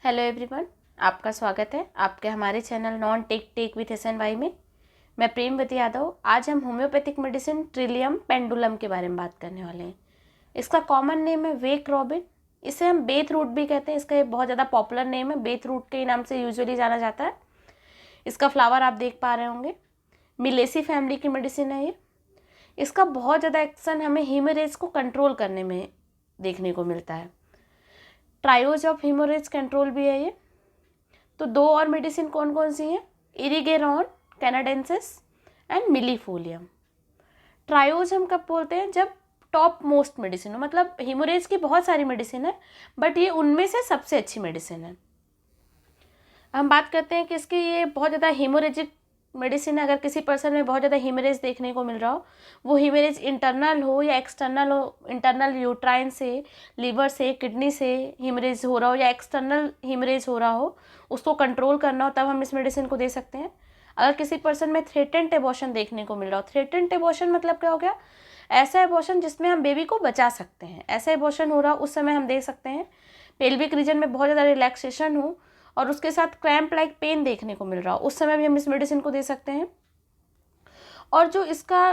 Hello everyone, आपका स्वागत है आपके हमारे channel non tech with SNY में। मैं प्रेमवती यादव। आज हम होम्योपैथिक मेडिसिन ट्रिलियम पेंडुलम के बारे में बात करने वाले हैं। इसका कॉमन नेम है वेक रॉबिन। इसे हम बेथ रूट भी कहते हैं। इसका एक बहुत ज़्यादा पॉपुलर नेम है, बेथ रूट के नाम से यूजुअली जाना जाता है। इसका फ्लावर आप देख पा रहे होंगे। मिलेसी फैमिली की मेडिसिन है ये। इसका बहुत ज़्यादा एक्शन हमें हीमोरेज को कंट्रोल करने में देखने को मिलता है। ट्रायोज ऑफ हीमोरेज कंट्रोल भी है ये। तो दो और मेडिसिन कौन कौन सी हैं? इरिगेरॉन कैनाडेंसिस एंड मिलीफोलियम। ट्रायोज हम कब बोलते हैं? जब टॉप मोस्ट मेडिसिन हो, मतलब हीमोरेज की बहुत सारी मेडिसिन है बट ये उनमें से सबसे अच्छी मेडिसिन है। हम बात करते हैं कि इसकी ये बहुत ज़्यादा हीमोरेजिक मेडिसिन है। अगर किसी पर्सन में बहुत ज़्यादा हीमोरेज देखने को मिल रहा हो, वो हीमोरेज इंटरनल हो या एक्सटर्नल हो, इंटरनल यूट्राइन से, लीवर से, किडनी से हीमोरेज हो रहा हो या एक्सटर्नल हीमोरेज हो रहा हो, उसको कंट्रोल करना हो, तब हम इस मेडिसिन को दे सकते हैं। अगर किसी पर्सन में थ्रेटेंड एबॉर्शन देखने को मिल रहा हो, थ्रेटेंड एबॉर्शन मतलब क्या हो गया? ऐसा एबॉर्शन जिसमें हम बेबी को बचा सकते हैं, ऐसा एबॉर्शन हो रहा हो उस समय हम दे सकते हैं। पेल्विक रीजन में बहुत ज़्यादा रिलैक्सेशन हो और उसके साथ क्रैम्प लाइक पेन देखने को मिल रहा हो, उस समय भी हम इस मेडिसिन को दे सकते हैं। और जो इसका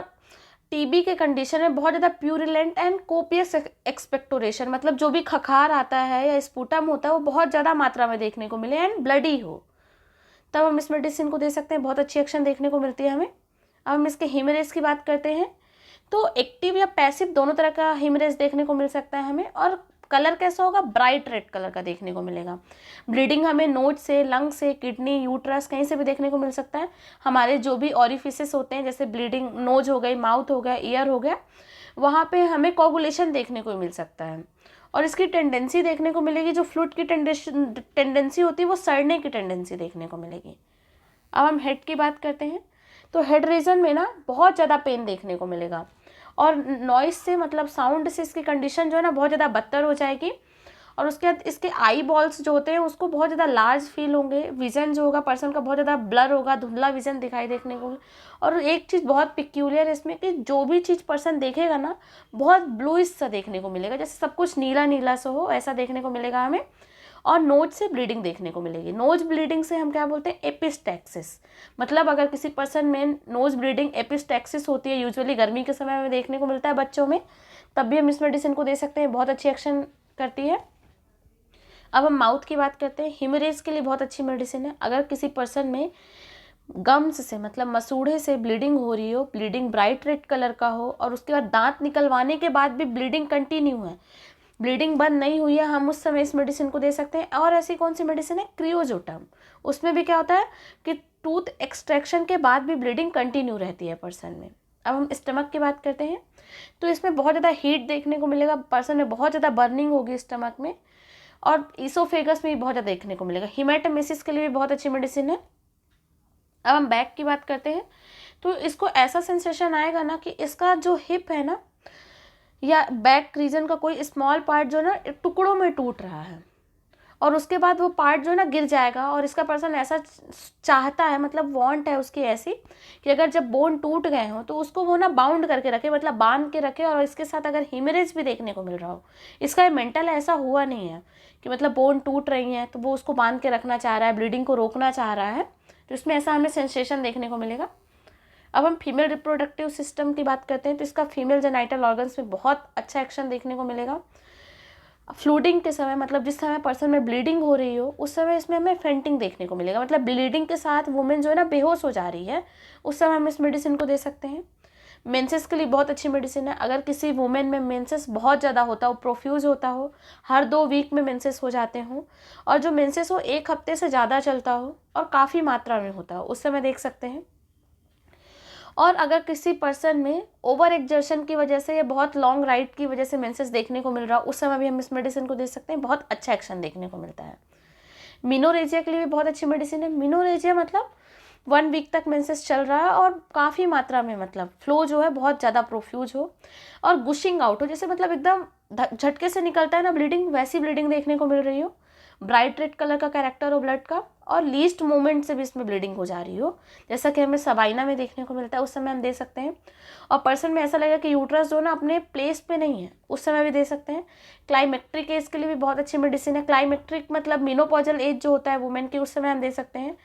टीबी के कंडीशन में बहुत ज़्यादा प्यूरिलेंट एंड कोपियस एक्सपेक्टोरेशन, मतलब जो भी खखार आता है या स्पूटम होता है वो बहुत ज़्यादा मात्रा में देखने को मिले एंड ब्लडी हो, तब हम इस मेडिसिन को दे सकते हैं। बहुत अच्छी एक्शन देखने को मिलती है हमें। अब हम इसके हीमोरेज की बात करते हैं तो एक्टिव या पैसिव दोनों तरह का हीमोरेज देखने को मिल सकता है हमें। और कलर कैसा होगा? ब्राइट रेड कलर का देखने को मिलेगा। ब्लीडिंग हमें नोज से, लंग से, किडनी, यूट्रस कहीं से भी देखने को मिल सकता है। हमारे जो भी ऑरिफिसेस होते हैं, जैसे ब्लीडिंग नोज हो गई, माउथ हो गया, ईयर हो गया, वहाँ पे हमें कोगुलेशन देखने को मिल सकता है। और इसकी टेंडेंसी देखने को मिलेगी, जो फ्लूइड की टेंडेंसी होती है वो सड़ने की टेंडेंसी देखने को मिलेगी। अब हम हेड की बात करते हैं तो हेड रीजन में ना बहुत ज़्यादा पेन देखने को मिलेगा और नॉइज से, मतलब साउंड से इसकी कंडीशन जो है ना बहुत ज़्यादा बदतर हो जाएगी। और उसके बाद इसके आई बॉल्स जो होते हैं उसको बहुत ज़्यादा लार्ज फील होंगे। विजन जो होगा पर्सन का बहुत ज़्यादा ब्लर होगा, धुंधला विजन दिखाई देखने को। और एक चीज़ बहुत पिक्यूलियर है इसमें कि जो भी चीज़ पर्सन देखेगा ना बहुत ब्लूइश सा देखने को मिलेगा, जैसे सब कुछ नीला नीला सा हो, ऐसा देखने को मिलेगा हमें। और नोज से ब्लीडिंग देखने को मिलेगी। नोज ब्लीडिंग से हम क्या बोलते हैं? एपिस्टैक्सिस। मतलब अगर किसी पर्सन में नोज ब्लीडिंग एपिस्टैक्सिस होती है, यूजुअली गर्मी के समय में देखने को मिलता है बच्चों में, तब भी हम इस मेडिसिन को दे सकते हैं। बहुत अच्छी एक्शन करती है। अब हम माउथ की बात करते हैं। हीमोरेज के लिए बहुत अच्छी मेडिसिन है। अगर किसी पर्सन में गम्स से, मतलब मसूड़े से ब्लीडिंग हो रही हो, ब्लीडिंग ब्राइट रेड कलर का हो और उसके बाद दांत निकलवाने के बाद भी ब्लीडिंग कंटिन्यू है, ब्लीडिंग बंद नहीं हुई है, हम उस समय इस मेडिसिन को दे सकते हैं। और ऐसी कौन सी मेडिसिन है? क्रियोजोटम। उसमें भी क्या होता है कि टूथ एक्सट्रैक्शन के बाद भी ब्लीडिंग कंटिन्यू रहती है पर्सन में। अब हम स्टमक की बात करते हैं तो इसमें बहुत ज़्यादा हीट देखने को मिलेगा, पर्सन में बहुत ज़्यादा बर्निंग होगी स्टमक में। और ईसोफेगस में भी बहुत ज़्यादा देखने को मिलेगा। हिमेटोमेसिस के लिए भी बहुत अच्छी मेडिसिन है। अब हम बैक की बात करते हैं तो इसको ऐसा सेंसेशन आएगा ना कि इसका जो हिप है ना या बैक रीजन का कोई स्मॉल पार्ट जो ना टुकड़ों में टूट रहा है और उसके बाद वो पार्ट जो ना गिर जाएगा। और इसका पर्सन ऐसा चाहता है, मतलब वांट है उसकी ऐसी, कि अगर जब बोन टूट गए हो तो उसको वो ना बाउंड करके रखे, मतलब बांध के रखे। और इसके साथ अगर हीमरेज भी देखने को मिल रहा हो, इसका ये मेंटल ऐसा हुआ नहीं है कि मतलब बोन टूट रही है तो वो उसको बांध के रखना चाह रहा है, ब्लीडिंग को रोकना चाह रहा है, तो इसमें ऐसा हमें सेंसेशन देखने को मिलेगा। अब हम फीमेल रिप्रोडक्टिव सिस्टम की बात करते हैं तो इसका फीमेल जेनाइटल ऑर्गन्स में बहुत अच्छा एक्शन देखने को मिलेगा। फ्लूडिंग के समय, मतलब जिस समय पर्सन में ब्लीडिंग हो रही हो उस समय इसमें हमें फेंटिंग देखने को मिलेगा, मतलब ब्लीडिंग के साथ वुमेन जो है ना बेहोश हो जा रही है, उस समय हम इस मेडिसिन को दे सकते हैं। मेंसेस के लिए बहुत अच्छी मेडिसिन है। अगर किसी वुमेन में मेंसेस बहुत ज़्यादा होता हो, प्रोफ्यूज होता हो, हर 2 वीक में मेंसेस हो जाते हों, और जो मेंसेस हो 1 हफ्ते से ज़्यादा चलता हो और काफ़ी मात्रा में होता हो, उस समय देख सकते हैं। और अगर किसी पर्सन में ओवर एक्जर्शन की वजह से या बहुत लॉन्ग राइड की वजह से मेंसेस देखने को मिल रहा है, उस समय भी हम इस मेडिसिन को दे सकते हैं। बहुत अच्छा एक्शन देखने को मिलता है। मिनोरेजिया के लिए भी बहुत अच्छी मेडिसिन है। मिनोरेजिया मतलब 1 वीक तक मेंसेस चल रहा है और काफ़ी मात्रा में, मतलब फ्लो जो है बहुत ज़्यादा प्रोफ्यूज हो और गुशिंग आउट हो, जैसे मतलब एकदम झटके से निकलता है ना ब्लीडिंग, वैसी ब्लीडिंग देखने को मिल रही हो। ब्राइट रेड कलर का कैरेक्टर हो ब्लड का और लीस्ट मोमेंट से भी इसमें ब्लीडिंग हो जा रही हो, जैसा कि हमें सबाइना में देखने को मिलता है, उस समय हम दे सकते हैं। और पर्सन में ऐसा लगेगा कि यूट्रस जो ना अपने प्लेस पे नहीं है, उस समय भी दे सकते हैं। क्लाइमेक्ट्रिक एज के लिए भी बहुत अच्छी मेडिसिन है। क्लाइमेक्ट्रिक मतलब मेनोपॉजल एज जो होता है वुमेन की, उस समय हम दे सकते हैं।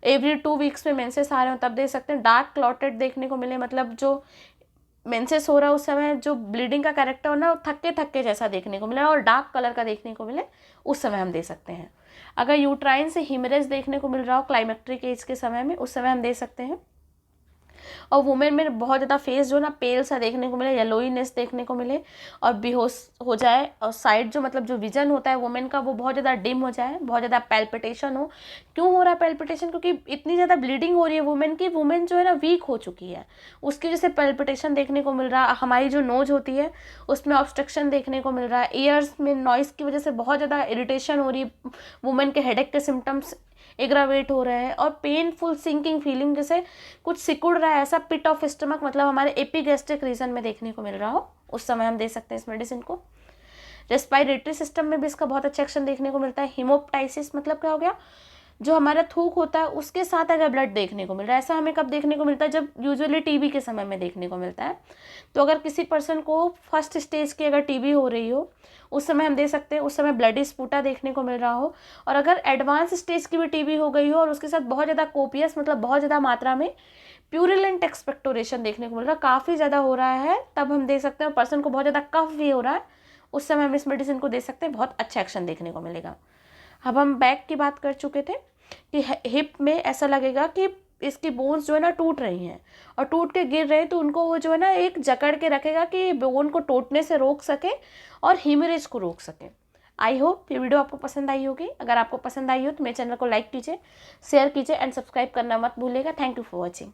एवरी 2 वीक्स में मेंसेस आ रहे हो तब दे सकते हैं। डार्क क्लॉटेड देखने को मिले, मतलब जो मेंसेस हो रहा है उस समय जो ब्लीडिंग का कैरेक्टर हो ना वो थक्के थक्के जैसा देखने को मिले और डार्क कलर का देखने को मिले, उस समय हम दे सकते हैं। अगर यूट्राइन से हिमरेज देखने को मिल रहा हो क्लाइमेक्ट्रिक एज के समय में, उस समय हम दे सकते हैं। और वुमेन में बहुत ज़्यादा फेस जो ना पेल सा देखने को मिले, येलोईनेस देखने को मिले और बेहोश हो जाए, और साइड जो मतलब जो विजन होता है वुमेन का वो बहुत ज़्यादा डिम हो जाए, बहुत ज़्यादा पैल्पिटेशन हो। क्यों हो रहा है पैल्पिटेशन? क्योंकि इतनी ज़्यादा ब्लीडिंग हो रही है वुमेन की, वुमेन जो है ना वीक हो चुकी है, उसकी वजह से पैल्पिटेशन देखने को मिल रहा है। हमारी जो नोज होती है उसमें ऑब्स्ट्रक्शन देखने को मिल रहा है। ईयर्स में नॉइज़ की वजह से बहुत ज़्यादा इरिटेशन हो रही है, वुमेन के हेडेक के सिम्टम्स एग्रावेट हो रहे हैं, और पेनफुल सिंकिंग फीलिंग, जैसे कुछ सिकुड़ रहा है ऐसा, पिट ऑफ स्टमक मतलब हमारे एपिगैस्ट्रिक रीजन में देखने को मिल रहा हो, उस समय हम दे सकते हैं इस मेडिसिन को। रेस्पिरेटरी सिस्टम में भी इसका बहुत अच्छा एक्शन देखने को मिलता है। हिमोप्टाइसिस मतलब क्या हो गया, जो हमारा थूक होता है उसके साथ अगर ब्लड देखने को मिल रहा है, ऐसा हमें कब देखने को मिलता है? जब यूजुअली टीबी के समय में देखने को मिलता है। तो अगर किसी पर्सन को फर्स्ट स्टेज की अगर टीबी हो रही हो उस समय हम दे सकते हैं, उस समय ब्लडी स्पूटा देखने को मिल रहा हो। और अगर एडवांस स्टेज की भी टीबी हो गई हो और उसके साथ बहुत ज़्यादा कोपियस मतलब बहुत ज़्यादा मात्रा में प्यूरिलेंट एक्सपेक्टोरेशन देखने को मिल रहा है, काफ़ी ज़्यादा हो रहा है, तब हम दे सकते हैं। और पर्सन को बहुत ज़्यादा कफ भी हो रहा है, उस समय हम इस मेडिसिन को दे सकते हैं, बहुत अच्छा एक्शन देखने को मिलेगा। अब हम बैक की बात कर चुके थे कि हिप में ऐसा लगेगा कि इसकी बोन्स जो है ना टूट रही हैं और टूट के गिर रहे हैं, तो उनको वो जो है ना एक जकड़ के रखेगा कि बोन को टूटने से रोक सके और हीमरेज को रोक सके। आई होप ये वीडियो आपको पसंद आई होगी। अगर आपको पसंद आई हो तो मेरे चैनल को लाइक कीजिए, शेयर कीजिए एंड सब्सक्राइब करना मत भूलिएगा। Thank you for watching.